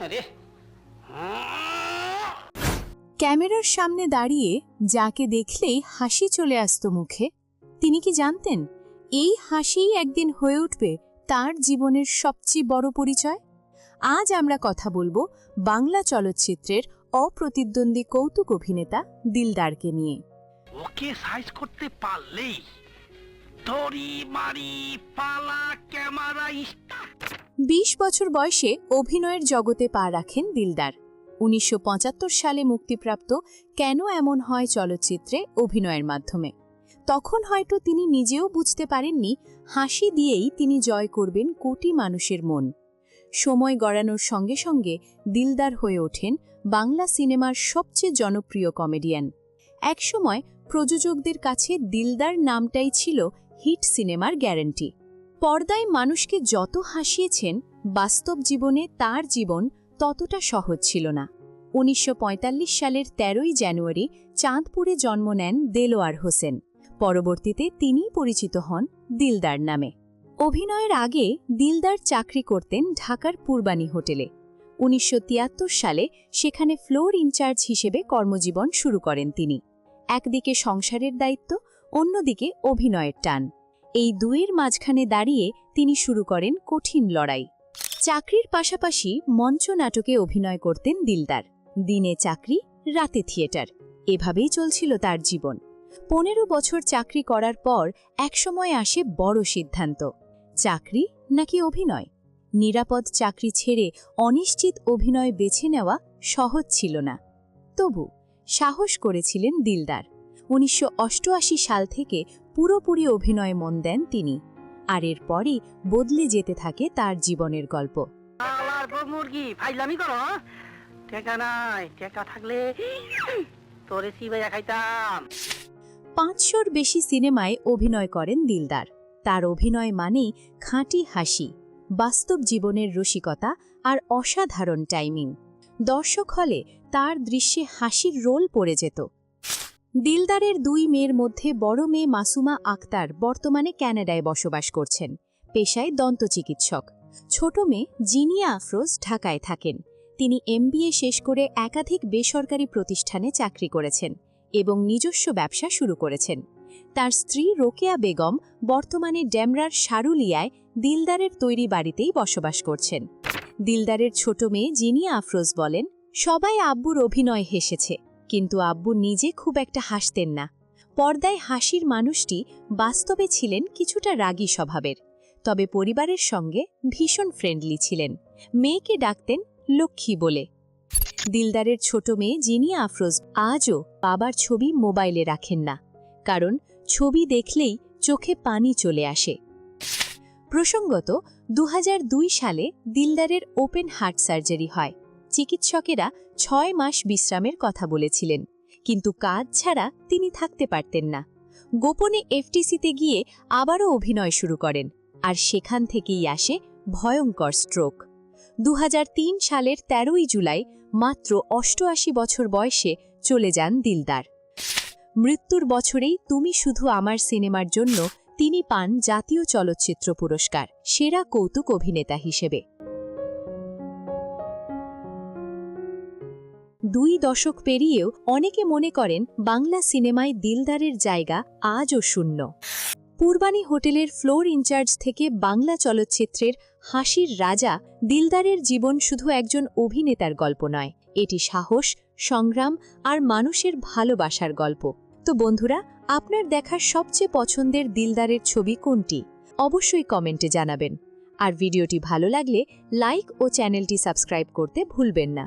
আরে ক্যামেরার সামনে দাঁড়িয়ে যাকে দেখলেই হাসি চলে আসতো মুখে, তিনি কি জানতেন এই হাসিই একদিন হয়ে উঠবে তার জীবনের সবচেয়ে বড় পরিচয়? আজ আমরা কথা বলবো বাংলা চলচ্চিত্রের অপ্রতিদ্বন্দ্বী কৌতুক অভিনেতা দিলদারকে নিয়ে। ওকে সাইজ করতে পারলেই দড়ি মারি পালা ক্যামেরা স্টার্ট। ২০ বছর বয়সে অভিনয়ের জগতে পা রাখেন দিলদার। ১৯৭৫ সালে মুক্তিপ্রাপ্ত কেন এমন হয় চলচ্চিত্রে অভিনয়ের মাধ্যমে। তখন হয়তো তিনি নিজেও বুঝতে পারেননি হাসি দিয়েই তিনি জয় করবেন কোটি মানুষের মন। সময় গড়ানোর সঙ্গে সঙ্গে দিলদার হয়ে ওঠেন বাংলা সিনেমার সবচেয়ে জনপ্রিয় কমেডিয়ান। একসময় প্রযোজকদের কাছে দিলদার নামটাই ছিল হিট সিনেমার গ্যারান্টি। পর্দায় মানুষকে যত হাসিয়েছেন, বাস্তব জীবনে তার জীবন ততটা সহজ ছিল না। ১৯৪৫ সালের ১৩ই জানুয়ারি চাঁদপুরে জন্ম নেন দেলোয়ার হোসেন। পরবর্তীতে তিনিই পরিচিত হন দিলদার নামে। অভিনয়ের আগে দিলদার চাকরি করতেন ঢাকার পূর্বানী হোটেলে। ১৯৭৩ সালে সেখানে ফ্লোর ইনচার্জ হিসেবে কর্মজীবন শুরু করেন তিনি। একদিকে সংসারের দায়িত্ব, অন্যদিকে অভিনয়ের টান। এই দুয়ের মাঝখানে দাঁড়িয়ে তিনি শুরু করেন কঠিন লড়াই। চাকরির পাশাপাশি মঞ্চ নাটকে অভিনয় করতেন দিলদার। দিনে চাকরি, রাতে থিয়েটার, এভাবেই চলছিল তার জীবন। ১৫ বছর চাকরি করার পর একসময় আসে বড় সিদ্ধান্ত, চাকরি নাকি অভিনয়। নিরাপদ চাকরি ছেড়ে অনিশ্চিত অভিনয় বেছে নেওয়া সহজ ছিল না। তবু সাহস করেছিলেন দিলদার। ১৯৮৮ সাল থেকে পুরোপুরি অভিনয়ে মন দেন তিনি। আর এরপরই বদলে যেতে থাকে তার জীবনের গল্প। আলার গো মুরগি ফাইলামি করো, টাকা নাই, টাকা থাকলে তোরে সিবাইয়া খাইতাম। ৫০০র বেশি সিনেমায় অভিনয় করেন দিলদার। তার অভিনয় মানেই খাঁটি হাসি, বাস্তব জীবনের রসিকতা আর অসাধারণ টাইমিং। দর্শক হলে তার দৃশ্যে হাসির রোল পড়ে যেত। দিলদারের ২ মেয়ের মধ্যে বড় মেয়ে মাসুমা আক্তার বর্তমানে ক্যানাডায় বসবাস করছেন, পেশায় দন্তচিকিৎসক। ছোট মেয়ে জিনিয়া আফরোজ ঢাকায় থাকেন। তিনি MBA শেষ করে একাধিক বেসরকারি প্রতিষ্ঠানে চাকরি করেছেন এবং নিজস্ব ব্যবসা শুরু করেছেন। তার স্ত্রী রোকেয়া বেগম বর্তমানে ডেমরার সারুলিয়ায় দিলদারের তৈরি বাড়িতেই বসবাস করছেন। দিলদারের ছোট মেয়ে জিনিয়া আফরোজ বলেন, সবাই আব্বুর অভিনয় হেসেছে, কিন্তু আব্বু নিজে খুব একটা হাসতেন না। পর্দায় হাসির মানুষটি বাস্তবে ছিলেন কিছুটা রাগী স্বভাবের, তবে পরিবারের সঙ্গে ভীষণ ফ্রেন্ডলি ছিলেন। মেয়েকে ডাকতেন লক্ষ্মী বলে। দিলদারের ছোট মেয়ে জিনিয়া আফরোজ আজও বাবার ছবি মোবাইলে রাখেন না, কারণ ছবি দেখলেই চোখে পানি চলে আসে। প্রসঙ্গত ২০০২ সালে দিলদারের ওপেন হার্ট সার্জারি হয়। চিকিৎসকেরা ৬ মাস বিশ্রামের কথা বলেছিলেন, কিন্তু কাজ ছাড়া তিনি থাকতে পারতেন না। গোপনে FTCতে গিয়ে আবারও অভিনয় শুরু করেন, আর সেখান থেকেই আসে ভয়ঙ্কর স্ট্রোক। ২০০৩ সালের ১৩ই জুলাই মাত্র ৮৮ বছর বয়সে চলে যান দিলদার। মৃত্যুর বছরেই তুমি শুধু আমার সিনেমার জন্য তিনি পান জাতীয় চলচ্চিত্র পুরস্কার সেরা কৌতুক অভিনেতা হিসেবে। ২ দশক পেরিয়েও অনেকে মনে করেন বাংলা সিনেমায় দিলদারের জায়গা আজও শূন্য। পূর্বানী হোটেলের ফ্লোর ইনচার্জ থেকে বাংলা চলচ্চিত্রের হাসির রাজা দিলদারের জীবন শুধু একজন অভিনেতার গল্প নয়, এটি সাহস, সংগ্রাম আর মানুষের ভালোবাসার গল্প। তো বন্ধুরা, আপনার দেখা সবচেয়ে পছন্দের দিলদারের ছবি কোনটি? অবশ্যই কমেন্টে জানাবেন। আর ভিডিওটি ভালো লাগলে লাইক ও চ্যানেলটি সাবস্ক্রাইব করতে ভুলবেন না।